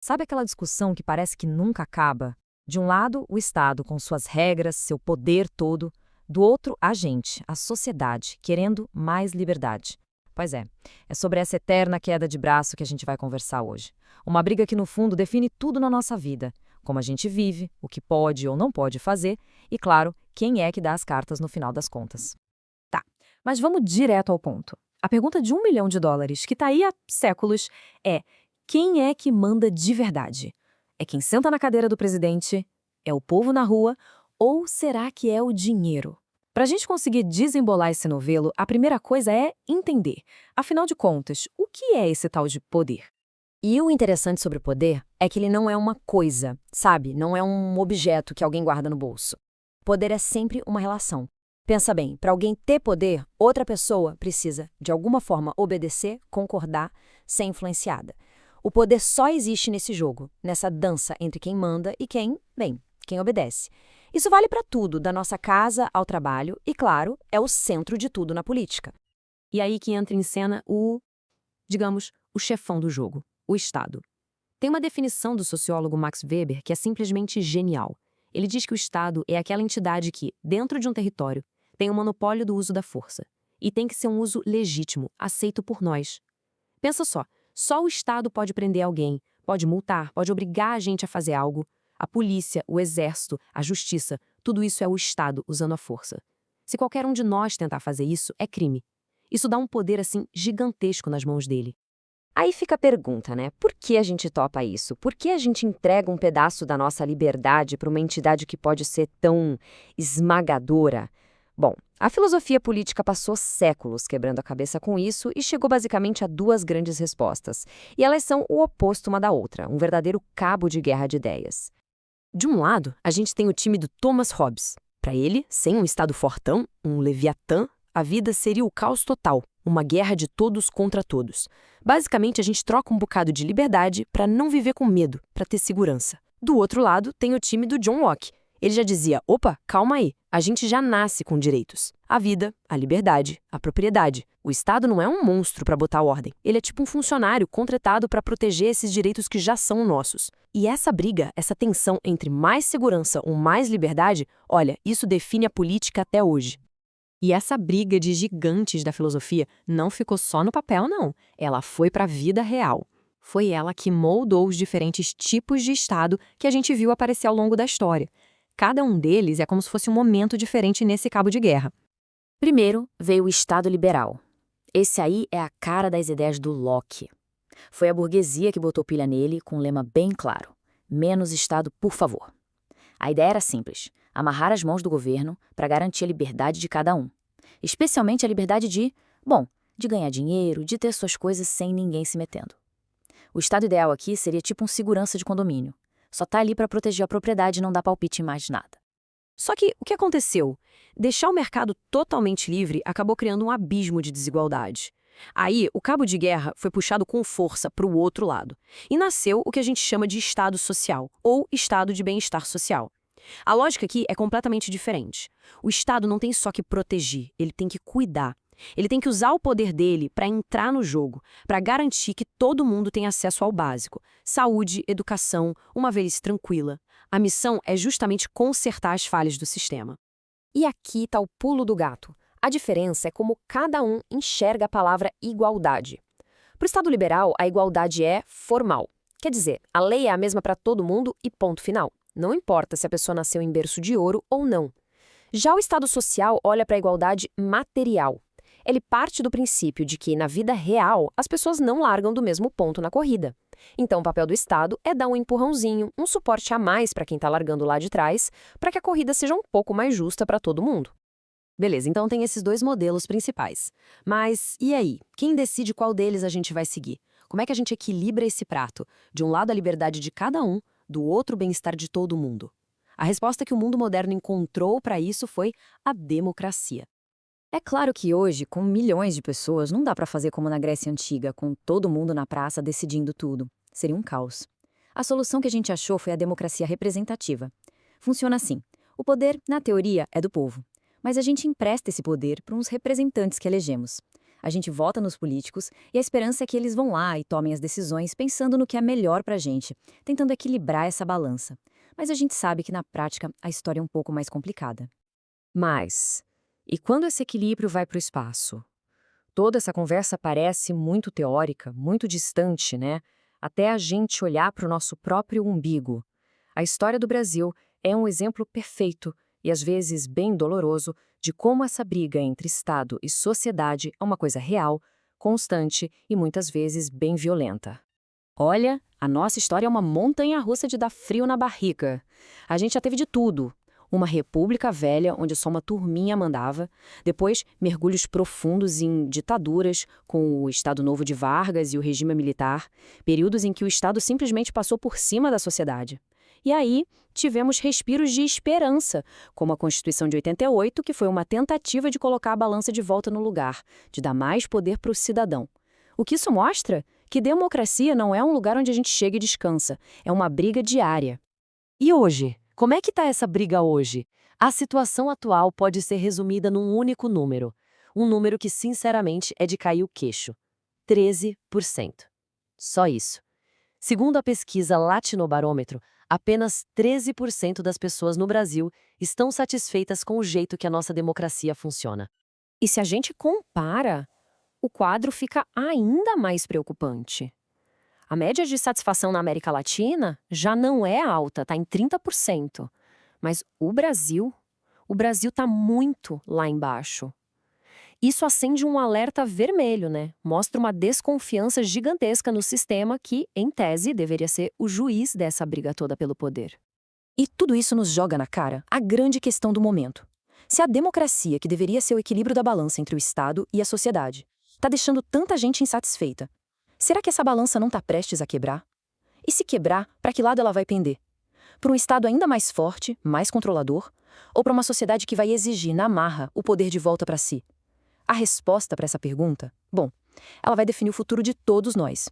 Sabe aquela discussão que parece que nunca acaba? De um lado, o Estado, com suas regras, seu poder todo. Do outro, a gente, a sociedade, querendo mais liberdade. Pois é sobre essa eterna queda de braço que a gente vai conversar hoje. Uma briga que, no fundo, define tudo na nossa vida. Como a gente vive, o que pode ou não pode fazer e, claro, quem é que dá as cartas no final das contas. Tá, mas vamos direto ao ponto. A pergunta de US$ 1 milhão, que está aí há séculos, é: quem é que manda de verdade? É quem senta na cadeira do presidente? É o povo na rua? Ou será que é o dinheiro? Para a gente conseguir desembolar esse novelo, a primeira coisa é entender. Afinal de contas, o que é esse tal de poder? E o interessante sobre o poder é que ele não é uma coisa, sabe? Não é um objeto que alguém guarda no bolso. Poder é sempre uma relação. Pensa bem, para alguém ter poder, outra pessoa precisa, de alguma forma, obedecer, concordar, ser influenciada. O poder só existe nesse jogo, nessa dança entre quem manda e quem obedece. Isso vale para tudo, da nossa casa ao trabalho, e, claro, é o centro de tudo na política. E aí que entra em cena digamos, o chefão do jogo, o Estado. Tem uma definição do sociólogo Max Weber que é simplesmente genial. Ele diz que o Estado é aquela entidade que, dentro de um território, tem o monopólio do uso da força. E tem que ser um uso legítimo, aceito por nós. Pensa só o Estado pode prender alguém, pode multar, pode obrigar a gente a fazer algo. A polícia, o exército, a justiça, tudo isso é o Estado usando a força. Se qualquer um de nós tentar fazer isso, é crime. Isso dá um poder, assim, gigantesco nas mãos dele. Aí fica a pergunta, né? Por que a gente topa isso? Por que a gente entrega um pedaço da nossa liberdade para uma entidade que pode ser tão esmagadora? Bom, a filosofia política passou séculos quebrando a cabeça com isso e chegou basicamente a duas grandes respostas. E elas são o oposto uma da outra, um verdadeiro cabo de guerra de ideias. De um lado, a gente tem o time do Thomas Hobbes. Para ele, sem um Estado fortão, um leviatã, a vida seria o caos total, uma guerra de todos contra todos. Basicamente, a gente troca um bocado de liberdade para não viver com medo, para ter segurança. Do outro lado, tem o time do John Locke. Ele já dizia: opa, calma aí, a gente já nasce com direitos. A vida, a liberdade, a propriedade. O Estado não é um monstro para botar ordem. Ele é tipo um funcionário contratado para proteger esses direitos que já são nossos. E essa briga, essa tensão entre mais segurança ou mais liberdade, olha, isso define a política até hoje. E essa briga de gigantes da filosofia não ficou só no papel, não. Ela foi para a vida real. Foi ela que moldou os diferentes tipos de Estado que a gente viu aparecer ao longo da história. Cada um deles é como se fosse um momento diferente nesse cabo de guerra. Primeiro veio o Estado liberal. Esse aí é a cara das ideias do Locke. Foi a burguesia que botou pilha nele com um lema bem claro: menos Estado, por favor. A ideia era simples: amarrar as mãos do governo para garantir a liberdade de cada um. Especialmente a liberdade de ganhar dinheiro, de ter suas coisas sem ninguém se metendo. O estado ideal aqui seria tipo um segurança de condomínio. Só tá ali para proteger a propriedade e não dar palpite em mais nada. Só que o que aconteceu? Deixar o mercado totalmente livre acabou criando um abismo de desigualdade. Aí, o cabo de guerra foi puxado com força para o outro lado. E nasceu o que a gente chama de Estado social, ou Estado de bem-estar social. A lógica aqui é completamente diferente. O Estado não tem só que proteger, ele tem que cuidar. Ele tem que usar o poder dele para entrar no jogo, para garantir que todo mundo tem acesso ao básico: saúde, educação, uma velhice tranquila. A missão é justamente consertar as falhas do sistema. E aqui está o pulo do gato. A diferença é como cada um enxerga a palavra igualdade. Para o Estado liberal, a igualdade é formal. Quer dizer, a lei é a mesma para todo mundo e ponto final. Não importa se a pessoa nasceu em berço de ouro ou não. Já o Estado social olha para a igualdade material. Ele parte do princípio de que, na vida real, as pessoas não largam do mesmo ponto na corrida. Então, o papel do Estado é dar um empurrãozinho, um suporte a mais para quem está largando lá de trás, para que a corrida seja um pouco mais justa para todo mundo. Beleza, então tem esses dois modelos principais. Mas e aí? Quem decide qual deles a gente vai seguir? Como é que a gente equilibra esse prato? De um lado a liberdade de cada um, do outro o bem-estar de todo mundo. A resposta que o mundo moderno encontrou para isso foi a democracia. É claro que hoje, com milhões de pessoas, não dá para fazer como na Grécia Antiga, com todo mundo na praça decidindo tudo. Seria um caos. A solução que a gente achou foi a democracia representativa. Funciona assim: o poder, na teoria, é do povo, mas a gente empresta esse poder para uns representantes que elegemos. A gente vota nos políticos e a esperança é que eles vão lá e tomem as decisões pensando no que é melhor pra gente, tentando equilibrar essa balança. Mas a gente sabe que na prática a história é um pouco mais complicada. Mas, e quando esse equilíbrio vai para o espaço? Toda essa conversa parece muito teórica, muito distante, né? Até a gente olhar para o nosso próprio umbigo. A história do Brasil é um exemplo perfeito e às vezes bem doloroso de como essa briga entre Estado e sociedade é uma coisa real, constante e muitas vezes bem violenta. Olha, a nossa história é uma montanha-russa de dar frio na barriga. A gente já teve de tudo. Uma república velha, onde só uma turminha mandava. Depois, mergulhos profundos em ditaduras, com o Estado Novo de Vargas e o regime militar. Períodos em que o Estado simplesmente passou por cima da sociedade. E aí, tivemos respiros de esperança, como a Constituição de 88, que foi uma tentativa de colocar a balança de volta no lugar, de dar mais poder para o cidadão. O que isso mostra? Que democracia não é um lugar onde a gente chega e descansa, é uma briga diária. E hoje? Como é que está essa briga hoje? A situação atual pode ser resumida num único número. Um número que, sinceramente, é de cair o queixo. 13%. Só isso. Segundo a pesquisa Latinobarômetro, apenas 13% das pessoas no Brasil estão satisfeitas com o jeito que a nossa democracia funciona. E se a gente compara, o quadro fica ainda mais preocupante. A média de satisfação na América Latina já não é alta, está em 30%. Mas o Brasil está muito lá embaixo. Isso acende um alerta vermelho, né? Mostra uma desconfiança gigantesca no sistema que, em tese, deveria ser o juiz dessa briga toda pelo poder. E tudo isso nos joga na cara a grande questão do momento. Se a democracia, que deveria ser o equilíbrio da balança entre o Estado e a sociedade, está deixando tanta gente insatisfeita, será que essa balança não está prestes a quebrar? E se quebrar, para que lado ela vai pender? Para um Estado ainda mais forte, mais controlador? Ou para uma sociedade que vai exigir, na marra, o poder de volta para si? A resposta para essa pergunta, bom, ela vai definir o futuro de todos nós.